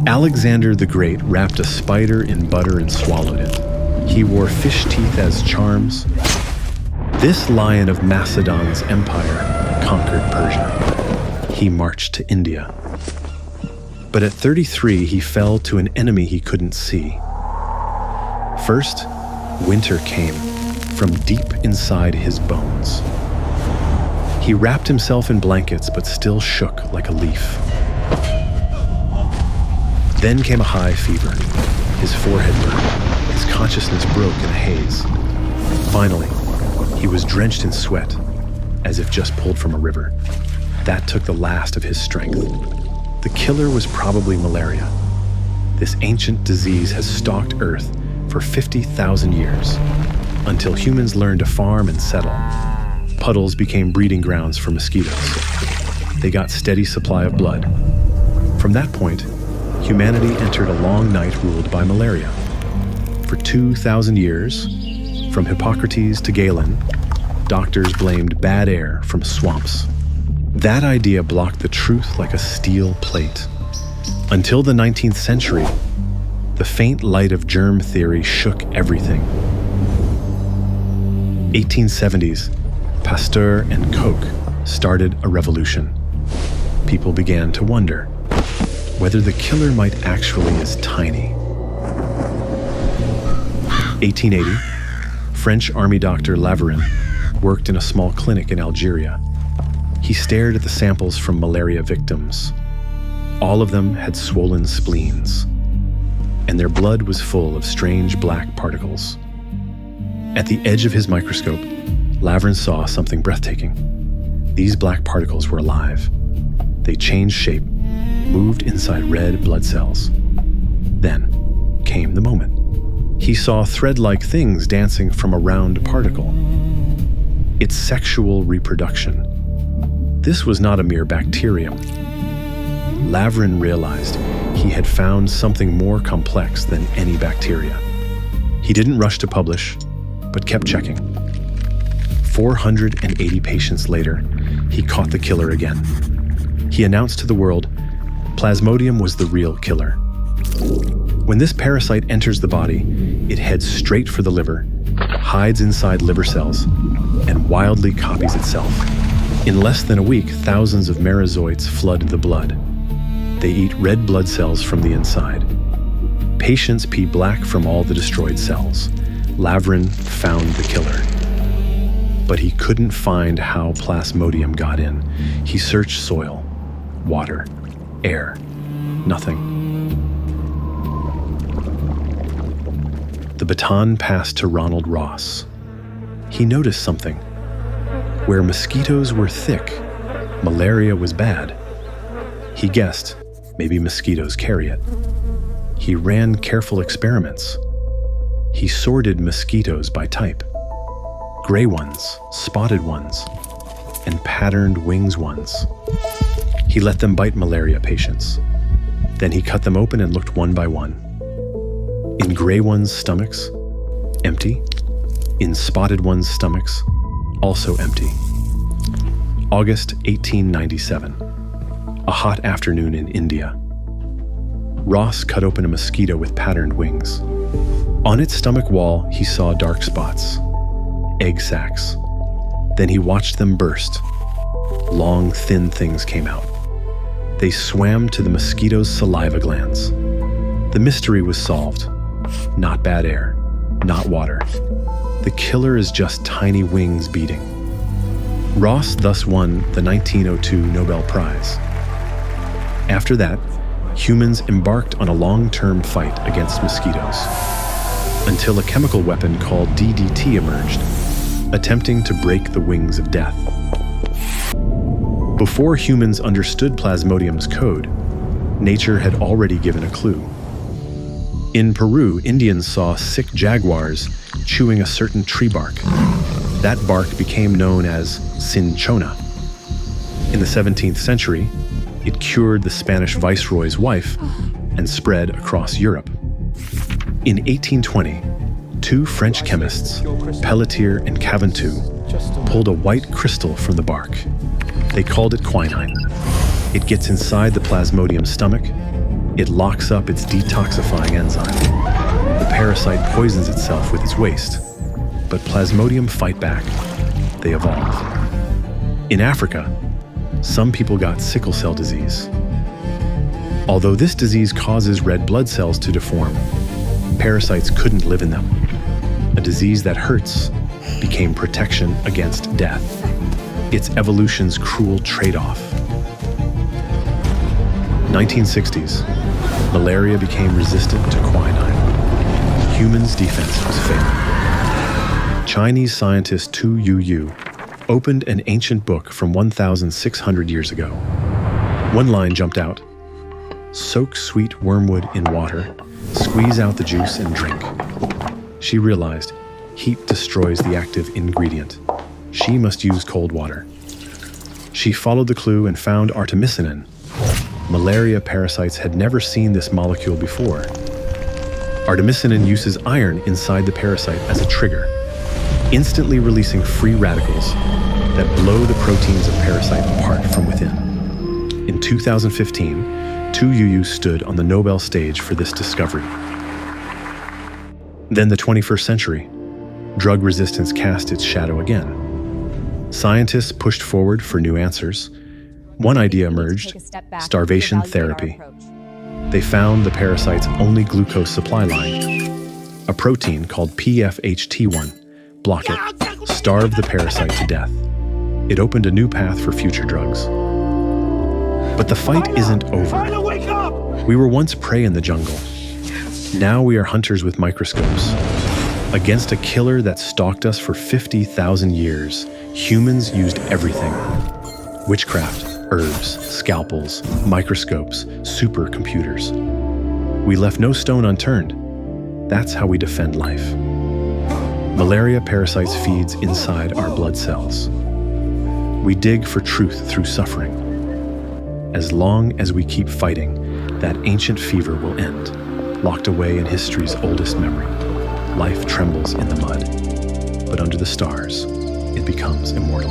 Alexander the Great wrapped a spider in butter and swallowed it. He wore fish teeth as charms. This lion of Macedon's empire conquered Persia. He marched to India. But at 33, he fell to an enemy he couldn't see. First, winter came from deep inside his bones. He wrapped himself in blankets but still shook like a leaf. Then came a high fever. His forehead burned. His consciousness broke in a haze. Finally, he was drenched in sweat, as if just pulled from a river. That took the last of his strength. The killer was probably malaria. This ancient disease has stalked Earth for 50,000 years, until humans learned to farm and settle. Puddles became breeding grounds for mosquitoes. They got steady supply of blood. From that point, humanity entered a long night ruled by malaria. For 2,000 years, from Hippocrates to Galen, doctors blamed bad air from swamps. That idea blocked the truth like a steel plate. Until the 19th century, the faint light of germ theory shook everything. 1870s, Pasteur and Koch started a revolution. People began to wonder whether the killer might actually is tiny. 1880, French army doctor Laverin worked in a small clinic in Algeria. He stared at the samples from malaria victims. All of them had swollen spleens, and their blood was full of strange black particles. At the edge of his microscope, Laverin saw something breathtaking. These black particles were alive. They changed shape, moved inside red blood cells. Then came the moment. He saw thread-like things dancing from a round particle. It's sexual reproduction. This was not a mere bacterium. Laverin realized he had found something more complex than any bacteria. He didn't rush to publish, but kept checking. 480 patients later, he caught the killer again. He announced to the world, Plasmodium was the real killer. When this parasite enters the body, it heads straight for the liver, hides inside liver cells, and wildly copies itself. In less than a week, thousands of merozoites flood the blood. They eat red blood cells from the inside. Patients pee black from all the destroyed cells. Laverin found the killer. But he couldn't find how Plasmodium got in. He searched soil, water, air, nothing. The baton passed to Ronald Ross. He noticed something. Where mosquitoes were thick, malaria was bad. He guessed maybe mosquitoes carry it. He ran careful experiments. He sorted mosquitoes by type. Gray ones, spotted ones, and patterned wings ones. He let them bite malaria patients. Then he cut them open and looked one by one. In gray ones' stomachs, empty. In spotted ones' stomachs, also empty. August 1897. A hot afternoon in India. Ross cut open a mosquito with patterned wings. On its stomach wall, he saw dark spots, egg sacs. Then he watched them burst. Long, thin things came out. They swam to the mosquito's saliva glands. The mystery was solved. Not bad air, not water. The killer is just tiny wings beating. Ross thus won the 1902 Nobel Prize. After that, humans embarked on a long-term fight against mosquitoes, until a chemical weapon called DDT emerged, attempting to break the wings of death. Before humans understood Plasmodium's code, nature had already given a clue. In Peru, Indians saw sick jaguars chewing a certain tree bark. That bark became known as cinchona. In the 17th century, it cured the Spanish viceroy's wife and spread across Europe. In 1820, two French chemists, Pelletier and Caventou, pulled a white crystal from the bark. They called it quinine. It gets inside the Plasmodium stomach, It locks up its detoxifying enzyme. The parasite poisons itself with its waste, but Plasmodium fight back. They evolve. In Africa, some people got sickle cell disease. Although this disease causes red blood cells to deform, parasites couldn't live in them. A disease that hurts became protection against death. It's evolution's cruel trade-off. 1960s, malaria became resistant to quinine. Humans' defense was failing. Chinese scientist Tu Youyou opened an ancient book from 1,600 years ago. One line jumped out: "Soak sweet wormwood in water, squeeze out the juice and drink." She realized heat destroys the active ingredient. She must use cold water. She followed the clue and found Artemisinin. Malaria parasites had never seen this molecule before. Artemisinin uses iron inside the parasite as a trigger, instantly releasing free radicals that blow the proteins of parasite apart from within. In 2015, Tu Youyou stood on the Nobel stage for this discovery. Then the 21st century, drug resistance cast its shadow again. Scientists pushed forward for new answers. One idea emerged: starvation therapy. They found the parasite's only glucose supply line, a protein called PFHT1. Block it, starve the parasite to death. It opened a new path for future drugs. But the fight isn't over. We were once prey in the jungle. Now we are hunters with microscopes. Against a killer that stalked us for 50,000 years, humans used everything: witchcraft, herbs, scalpels, microscopes, supercomputers. We left no stone unturned. That's how we defend life. Malaria parasites feeds inside our blood cells. We dig for truth through suffering. As long as we keep fighting, that ancient fever will end, locked away in history's oldest memory. Life trembles in the mud, but under the stars, it becomes immortal.